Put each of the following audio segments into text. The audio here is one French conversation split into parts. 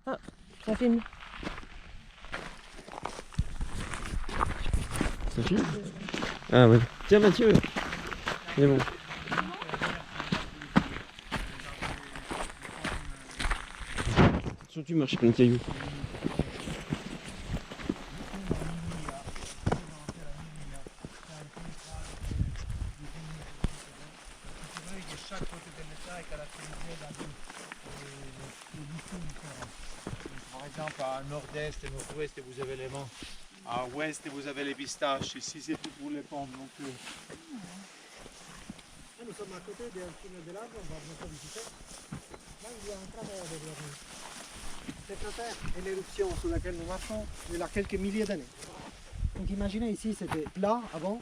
Ah, ça filme. Ça filme? Ah ouais. Tiens Mathieu. C'est bon. Attention, tu marches plein de cailloux. Chaque côté de l'État est caractérisé dans des missions différentes. Par exemple, à nord-est et nord-ouest, vous avez les vents. À ouest, vous avez les pistaches. Ici, c'est tout pour les pommes. Donc, Nous sommes à côté d'un tunnel de lave, on va bientôt visiter. Là, il y a un cratère derrière nous. Ce cratère est l'éruption sous laquelle nous marchons il y a quelques milliers d'années. Donc imaginez ici, c'était plat avant.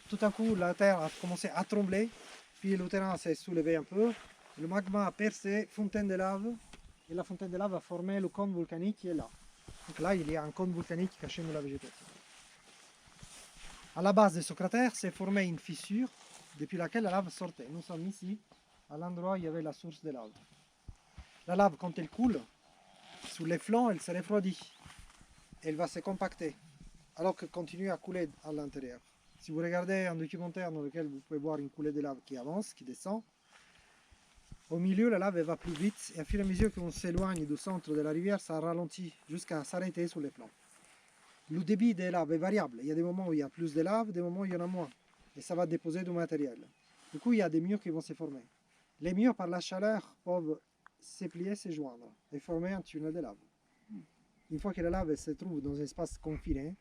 Tout à coup, la terre a commencé à trembler. Puis le terrain s'est soulevé un peu. Le magma a percé, fontaine de lave. Et la fontaine de lave a formé le cône volcanique qui est là. Donc là, il y a un cône volcanique caché dans la végétation. À la base de ce cratère s'est formée une fissure depuis laquelle la lave sortait. Nous sommes ici, à l'endroit où il y avait la source de lave. La lave, quand elle coule, sous les flancs, elle se refroidit. Elle va se compacter, alors qu'elle continue à couler à l'intérieur. Si vous regardez un documentaire dans lequel vous pouvez voir une coulée de lave qui avance, qui descend, au milieu, la lave va plus vite, et à fur et à mesure qu'on s'éloigne du centre de la rivière, ça ralentit jusqu'à s'arrêter sur les flancs. Le débit des laves est variable. Il y a des moments où il y a plus de lave, des moments où il y en a moins. Et ça va déposer du matériel. Du coup, il y a des murs qui vont se former. Les murs, par la chaleur, peuvent se plier, se joindre et former un tunnel de lave. Une fois que la lave se trouve dans un espace confiné,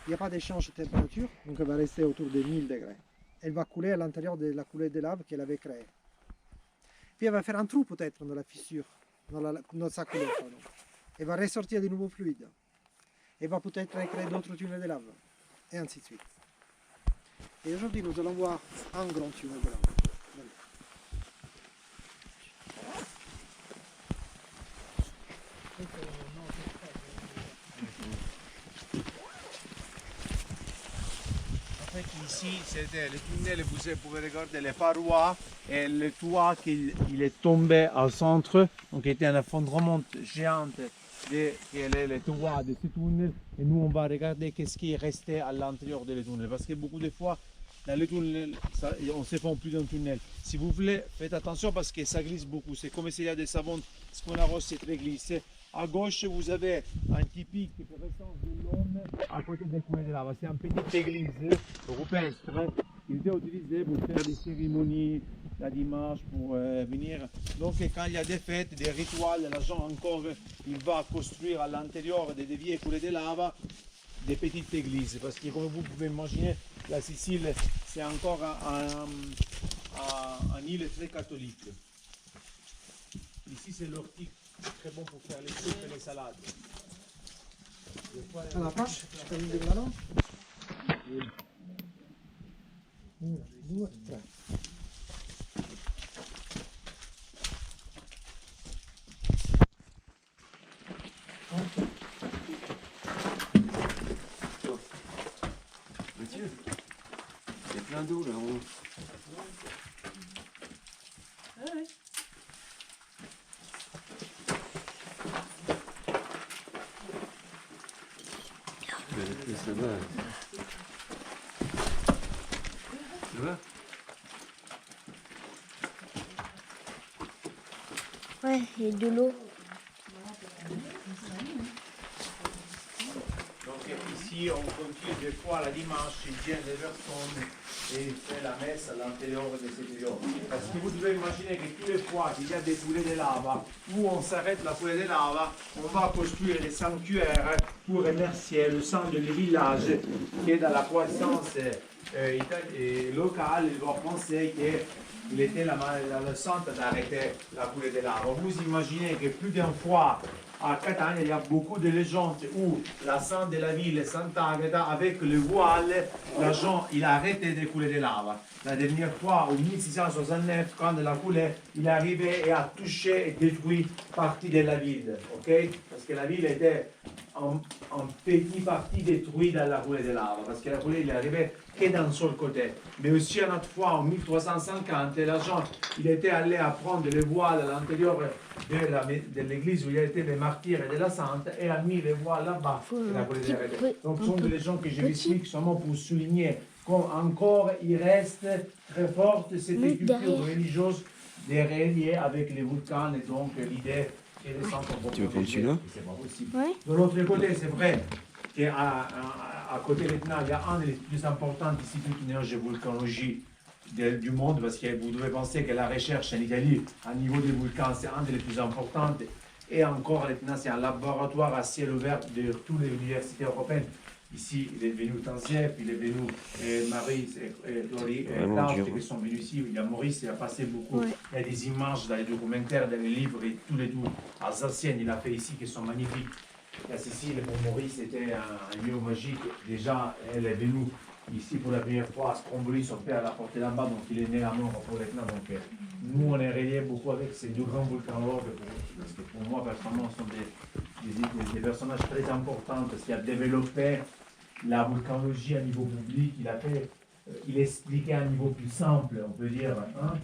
il n'y a pas d'échange de température, donc elle va rester autour de 1000 degrés. Elle va couler à l'intérieur de la coulée de lave qu'elle avait créée. Puis elle va faire un trou peut-être dans la fissure, dans sa coulée. Pardon. Elle va ressortir de nouveaux fluides. Et va peut-être créer d'autres tunnels de lave, et ainsi de suite. Et aujourd'hui, nous allons voir un grand tunnel de lave. en fait, ici, c'était le tunnel. Vous pouvez regarder les parois et le toit il est tombé au centre. Donc, il était un effondrement géant. Quel est le toit de ce tunnel et nous on va regarder qu'est-ce qui est resté à l'intérieur de le tunnel parce que beaucoup de fois dans le tunnel on ne se fond plus d'un tunnel. Si vous voulez, faites attention parce que ça glisse beaucoup. C'est comme s'il y a des savons, ce qu'on a c'est très glissé. À gauche, vous avez un typique présence de l'homme à côté des coulées de lave. C'est un petit église rupestre qui était utilisé pour faire des cérémonies, la dimanche, pour venir. Donc, quand il y a des fêtes, des rituels, la gens encore, il va construire à l'intérieur des vieilles coulées de lave des petites églises. Parce que, comme vous pouvez imaginer, la Sicile, c'est encore une île très catholique. Ici, c'est l'ortie. Très bon pour faire les soupes et les salades. Alla faccia, ci prendi la no? 1, 2, 3. Mathieu, il y a plein d'eau là en haut. Ah ouais. Ça va. Tu vois? Ouais, il y a de l'eau. Donc ici, on continue des fois la dimanche, il vient des personnes et il fait la messe à l'intérieur de cette lieu. Parce que vous devez imaginer que tous les fois qu'il y a des coulées de lave, où on s'arrête la coulée de lave, on va construire des sanctuaires pour remercier le sang du village qui est dans la croissance locale. Il doit penser qu'il était le centre d'arrêter la coulée de lave. Vous imaginez que plus d'une fois, à Catania, il y a beaucoup de légendes où la sainte de la ville, Sant'Agata, avec le voile, l'argent, il a arrêté de couler de lave. La dernière fois, en 1669, quand la coulée, il est arrivé et a touché et détruit partie de la ville. Okay? Parce que la ville était en petite partie détruit dans la roulée de lave, parce que la roulée il est arrivé que d'un seul côté. Mais aussi une autre fois, en 1350, l'agent il était allé apprendre les voiles à l'intérieur de l'église où il était des martyrs et de la sainte, et a mis les voiles là-bas. Et la roulée est arrêtée. Donc ce sont des gens que je vous explique seulement pour souligner qu'encore il reste très forte cette culture religieuse des reliés avec les volcans, et donc l'idée est de s'en Tu veux prendre celui-là? c'est pas possible. Ouais. De l'autre côté, c'est vrai qu'à côté de l'Etna, il y a un des plus importants instituts de géovulcanologie du monde, parce que vous devez penser que la recherche en Italie, à niveau des volcans, c'est un des plus importants. Et encore, l'Etna, c'est un laboratoire à ciel ouvert de toutes les universités européennes. Ici, il est venu Tansieff, il est venu Marie et Laurie qui sont venus ici. Il y a Maurice, il a passé beaucoup. Ouais. Il y a des images dans les documentaires, dans les livres et tous les tours alsaciennes, il a fait ici qui sont magnifiques. La Sicile, pour Maurice, c'était un lieu magique. Déjà, elle est venue ici pour la première fois à Stromboli, son père l'a porté là-bas, donc il est né à mort pour l'Etna. Donc nous, on est reliés beaucoup avec ces deux grands volcanologues, parce que pour moi, personnellement, ce sont des personnages très importants, parce qu'il a développé la volcanologie à niveau public, il expliquait à un niveau plus simple, on peut dire. Hein.